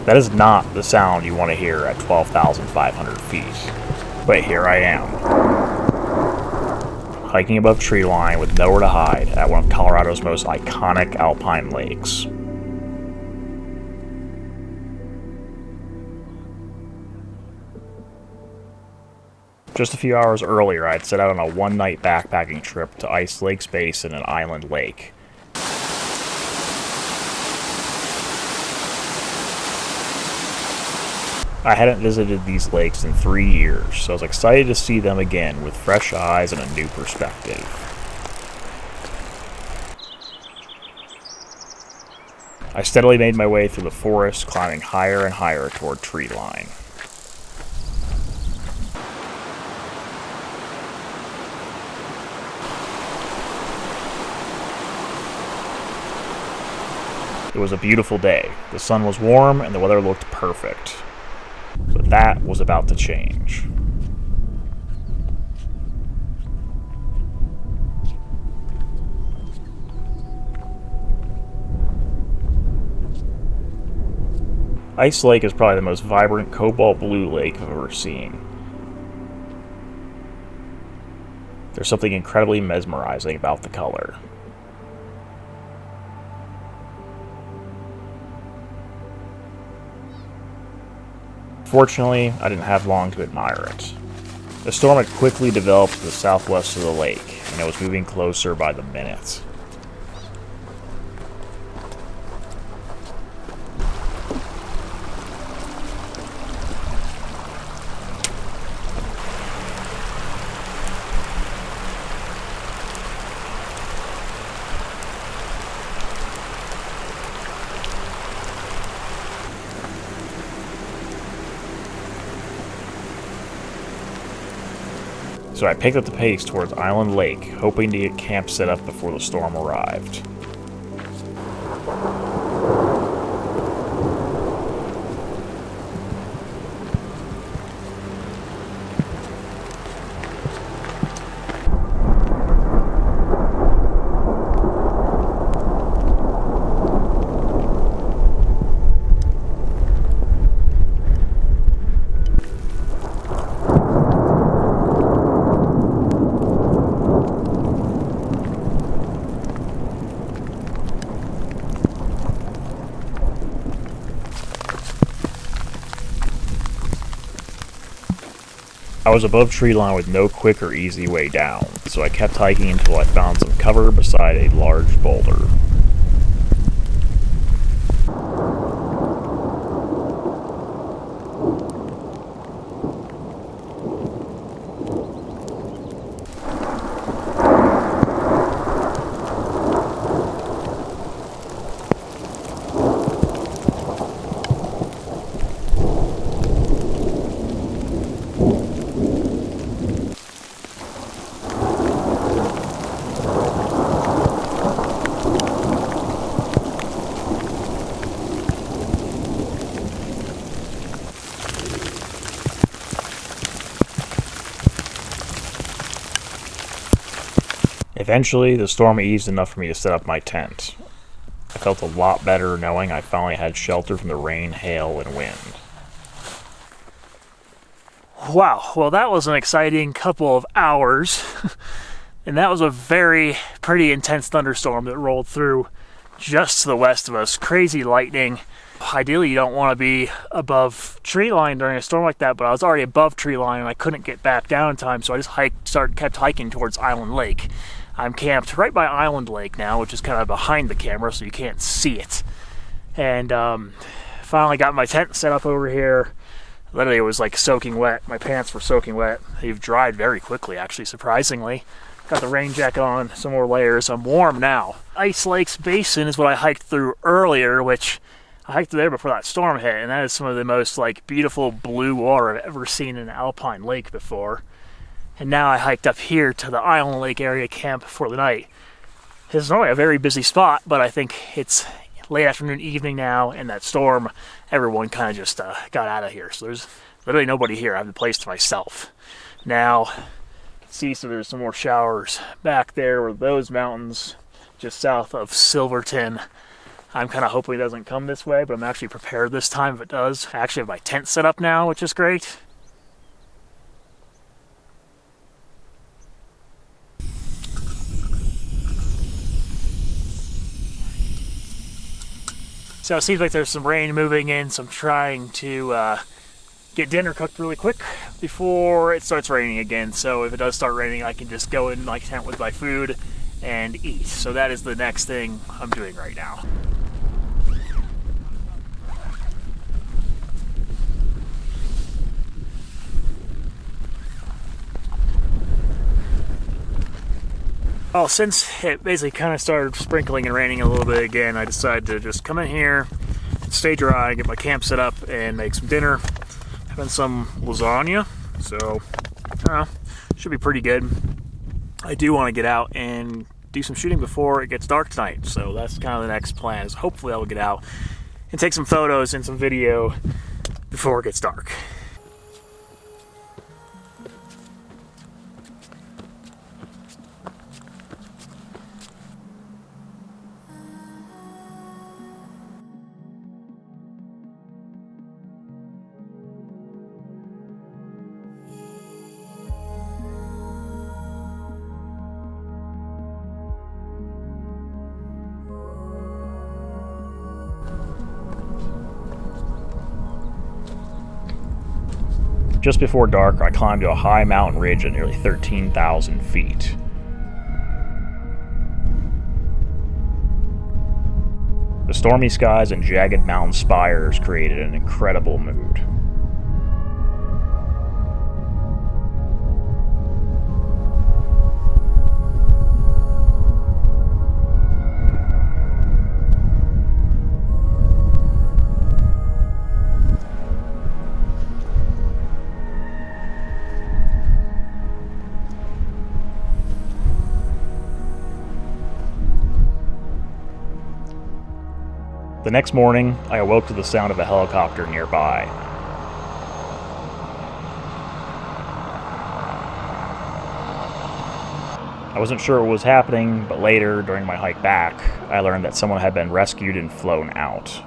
That is not the sound you want to hear at 12,500 feet. But here I am, hiking above tree line with nowhere to hide at one of Colorado's most iconic alpine lakes. Just a few hours earlier, I'd set out on a one-night backpacking trip to Ice Lakes Basin and Island Lake. I hadn't visited these lakes in 3 years, so I was excited to see them again with fresh eyes and a new perspective. I steadily made my way through the forest, climbing higher and higher toward tree line. It was a beautiful day. The sun was warm and the weather looked perfect. But that was about to change. Ice Lake is probably the most vibrant cobalt blue lake I've ever seen. There's something incredibly mesmerizing about the color. Fortunately, I didn't have long to admire it. The storm had quickly developed to the southwest of the lake, and it was moving closer by the minute. So I picked up the pace towards Island Lake, hoping to get camp set up before the storm arrived. I was above tree line with no quick or easy way down, so I kept hiking until I found some cover beside a large boulder. Eventually, the storm eased enough for me to set up my tent. I felt a lot better knowing I finally had shelter from the rain, hail, and wind. Wow, well that was an exciting couple of hours. And that was a pretty intense thunderstorm that rolled through just to the west of us. Crazy lightning. Ideally, you don't want to be above tree line during a storm like that, but I was already above tree line and I couldn't get back down in time, so I just kept hiking towards Island Lake. I'm camped right by Island Lake now, which is kind of behind the camera, so you can't see it. And finally got my tent set up over here. Literally, it was like soaking wet. My pants were soaking wet. They've dried very quickly, actually, surprisingly. Got the rain jacket on, some more layers. I'm warm now. Ice Lakes Basin is what I hiked through earlier, which I hiked through there before that storm hit, and that is some of the most beautiful blue water I've ever seen in an alpine lake before. And now I hiked up here to the Island Lake area camp for the night. It's normally a very busy spot, but I think it's late afternoon, evening now, and that storm, everyone kind of just got out of here. So there's literally nobody here. I have the place to myself. Now, you can see, so there's some more showers back there where those mountains just south of Silverton. I'm kind of hoping it doesn't come this way, but I'm actually prepared this time if it does. I actually have my tent set up now, which is great. So it seems like there's some rain moving in, so I'm trying to get dinner cooked really quick before it starts raining again. So if it does start raining, I can just go in my tent with my food and eat. So that is the next thing I'm doing right now. Well, since it basically kind of started sprinkling and raining a little bit again, I decided to just come in here, stay dry, get my camp set up, and make some dinner. Having some lasagna, so should be pretty good. I do want to get out and do some shooting before it gets dark tonight, so that's kind of the next plan. Is hopefully I will get out and take some photos and some video before it gets dark. Just before dark, I climbed to a high mountain ridge at nearly 13,000 feet. The stormy skies and jagged mountain spires created an incredible mood. The next morning, I awoke to the sound of a helicopter nearby. I wasn't sure what was happening, but later, during my hike back, I learned that someone had been rescued and flown out.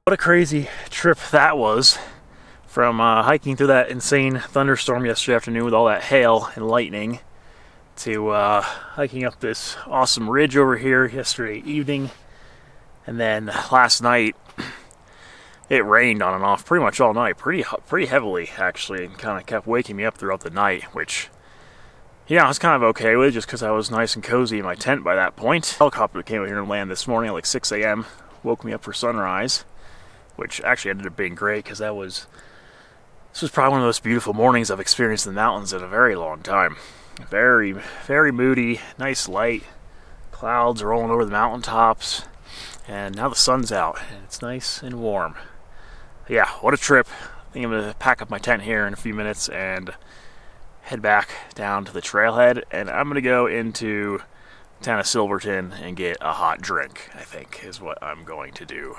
What a crazy trip that was, from hiking through that insane thunderstorm yesterday afternoon with all that hail and lightning, to hiking up this awesome ridge over here yesterday evening, and then last night it rained on and off pretty much all night, pretty heavily actually, and kind of kept waking me up throughout the night, which yeah, I was kind of okay with, just because I was nice and cozy in my tent by that point. The helicopter came over here and landed this morning at like 6 a.m., woke me up for sunrise, which actually ended up being great, because this was probably one of the most beautiful mornings I've experienced in the mountains in a very long time. Very, very moody, nice light, clouds rolling over the mountaintops, and now the sun's out, and it's nice and warm. Yeah, what a trip. I think I'm going to pack up my tent here in a few minutes and head back down to the trailhead, and I'm going to go into the town of Silverton and get a hot drink, I think, is what I'm going to do.